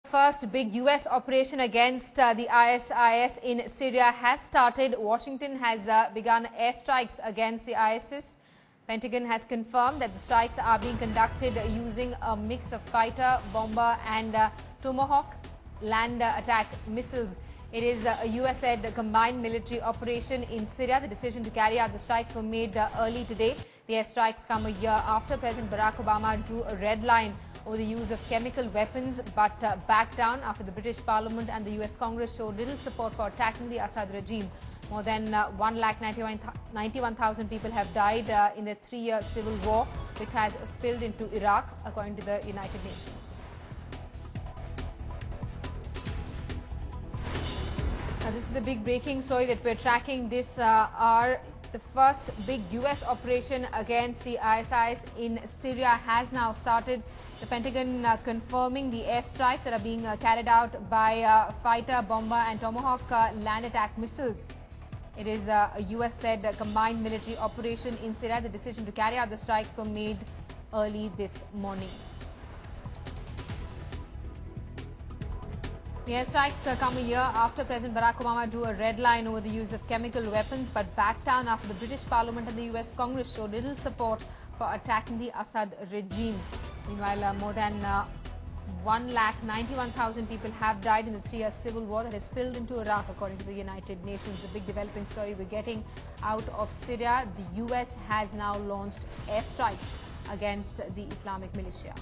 First big U.S. operation against the ISIS in Syria has started. Washington has begun airstrikes against the ISIS. Pentagon has confirmed that the strikes are being conducted using a mix of fighter, bomber and Tomahawk land attack missiles. It is a U.S.-led combined military operation in Syria. The decision to carry out the strikes were made early today. The airstrikes come a year after President Barack Obama drew a red line over the use of chemical weapons, but backed down after the British Parliament and the US Congress showed little support for attacking the Assad regime. More than 1,91,000 people have died in the 3-year civil war, which has spilled into Iraq, according to the United Nations. Now, this is the big breaking story that we're tracking. The first big U.S. operation against the ISIS in Syria has now started. The Pentagon confirming the airstrikes that are being carried out by fighter, bomber and Tomahawk land attack missiles. It is a U.S.-led combined military operation in Syria. The decision to carry out the strikes were made early this morning. The airstrikes come a year after President Barack Obama drew a red line over the use of chemical weapons, but backed down after the British Parliament and the US Congress showed little support for attacking the Assad regime. Meanwhile, more than 1,91,000 people have died in the 3-year civil war that has spilled into Iraq, according to the United Nations. The big developing story we're getting out of Syria. The US has now launched airstrikes against the Islamic militia.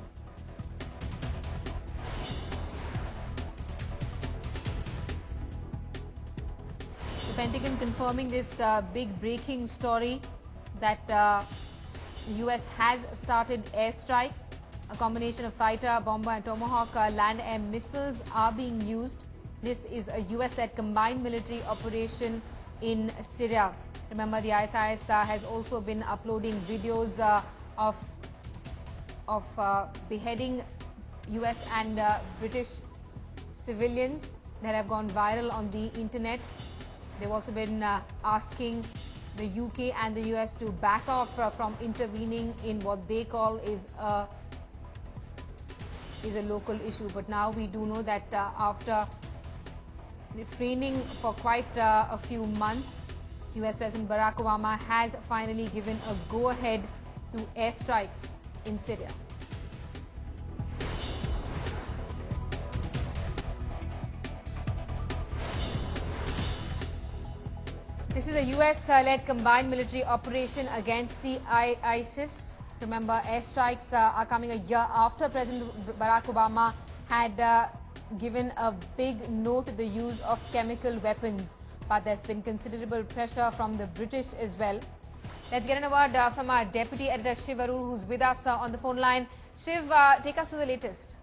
Pentagon confirming this big breaking story that the US has started airstrikes. A combination of fighter, bomber and Tomahawk land air missiles are being used. This is a US-led combined military operation in Syria. Remember, the ISIS has also been uploading videos of beheading US and British civilians that have gone viral on the internet. They've also been asking the UK and the US to back off from intervening in what they call is a local issue. But now we do know that after refraining for quite a few months, US President Barack Obama has finally given a go-ahead to airstrikes in Syria. This is a US-led combined military operation against the ISIS. Remember, airstrikes are coming a year after President Barack Obama had given a big no to the use of chemical weapons. But there's been considerable pressure from the British as well. Let's get a word from our Deputy Editor Shiv Arur, who's with us on the phone line. Shiv, take us to the latest.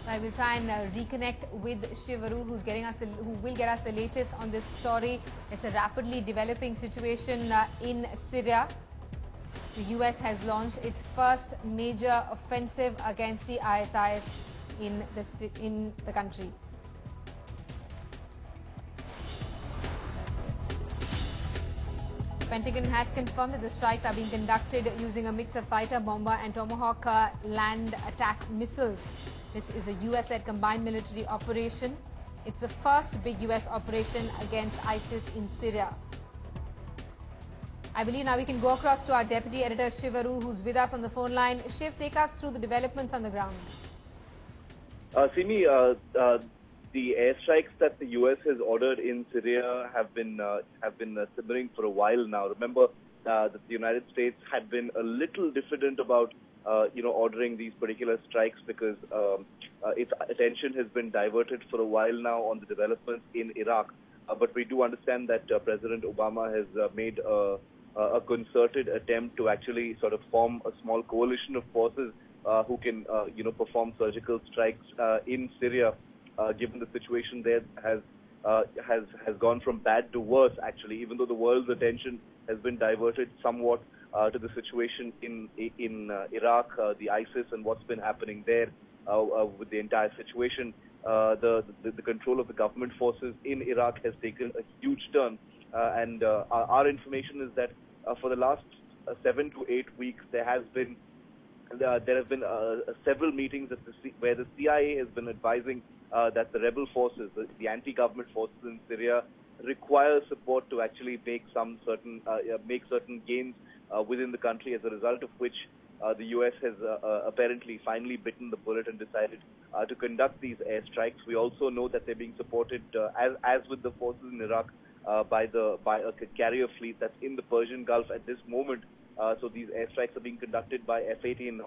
I will try and reconnect with Shiv Arur, who will get us the latest on this story. It's a rapidly developing situation in Syria. The US has launched its first major offensive against the ISIS in the country. The Pentagon has confirmed that the strikes are being conducted using a mix of fighter, bomber and Tomahawk land attack missiles. This is a US-led combined military operation. It's the first big US operation against ISIS in Syria. I believe now we can go across to our Deputy Editor Shiv Arur, who's with us on the phone line. Shiv, take us through the developments on the ground. Simi, the airstrikes that the US has ordered in Syria have been simmering for a while now. Remember that the United States had been a little diffident about ordering these particular strikes because its attention has been diverted for a while now on the developments in Iraq. But we do understand that President Obama has made a concerted attempt to actually sort of form a small coalition of forces who can, perform surgical strikes in Syria, given the situation there has gone from bad to worse, actually, even though the world's attention has been diverted somewhat to the situation in Iraq, the ISIS and what's been happening there with the entire situation. The control of the government forces in Iraq has taken a huge turn. and our information is that for the last 7 to 8 weeks, there have been several meetings where the CIA has been advising that the rebel forces, the anti-government forces in Syria, require support to actually make certain gains within the country, as a result of which the U.S. has apparently finally bitten the bullet and decided to conduct these airstrikes. We also know that they're being supported, as with the forces in Iraq, by a carrier fleet that's in the Persian Gulf at this moment. So these airstrikes are being conducted by F-18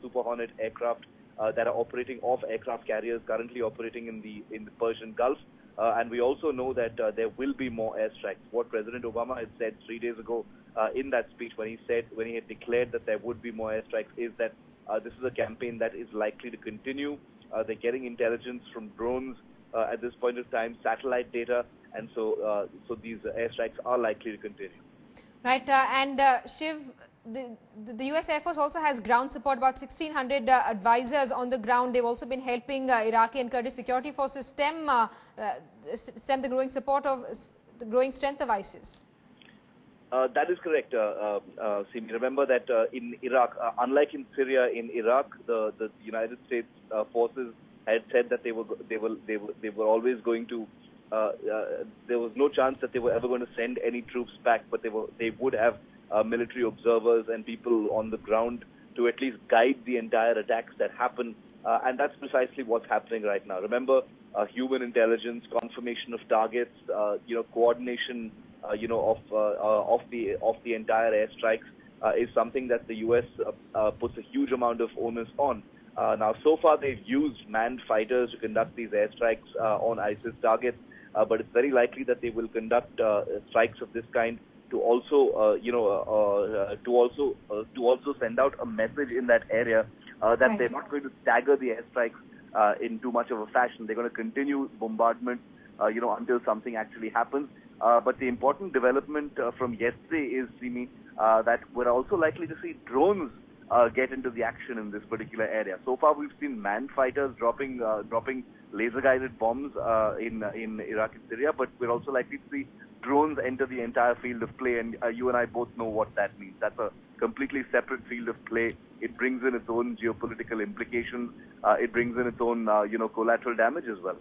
Super Hornet aircraft that are operating off aircraft carriers currently operating in the Persian Gulf. And we also know that there will be more airstrikes. What President Obama had said 3 days ago in that speech, when he had declared that there would be more airstrikes, is that this is a campaign that is likely to continue. They're getting intelligence from drones at this point of time, satellite data, and so these airstrikes are likely to continue. Right, Shiv, the U.S. Air Force also has ground support, about 1,600 advisors on the ground. They've also been helping Iraqi and Kurdish security forces stem the growing strength of ISIS. That is correct, Simi. Remember that in Iraq, unlike in Syria, in Iraq, the United States forces had said that they were always going to. There was no chance that they were ever going to send any troops back, but they would have military observers and people on the ground to at least guide the entire attacks that happen, and that's precisely what's happening right now. Remember, human intelligence, confirmation of targets, coordination, of the entire airstrikes is something that the U.S. Puts a huge amount of onus on. Now, so far they've used manned fighters to conduct these airstrikes on ISIS targets, but it's very likely that they will conduct strikes of this kind to also, send out a message in that area that right. They're not going to stagger the airstrikes in too much of a fashion. They're going to continue bombardment, until something actually happens. But the important development from yesterday is, Simi, that we're also likely to see drones get into the action in this particular area. So far, we've seen manned fighters dropping laser-guided bombs in Iraq and Syria, but we're also likely to see drones enter the entire field of play, and you and I both know what that means. That's a completely separate field of play. It brings in its own geopolitical implications. It brings in its own, collateral damage as well.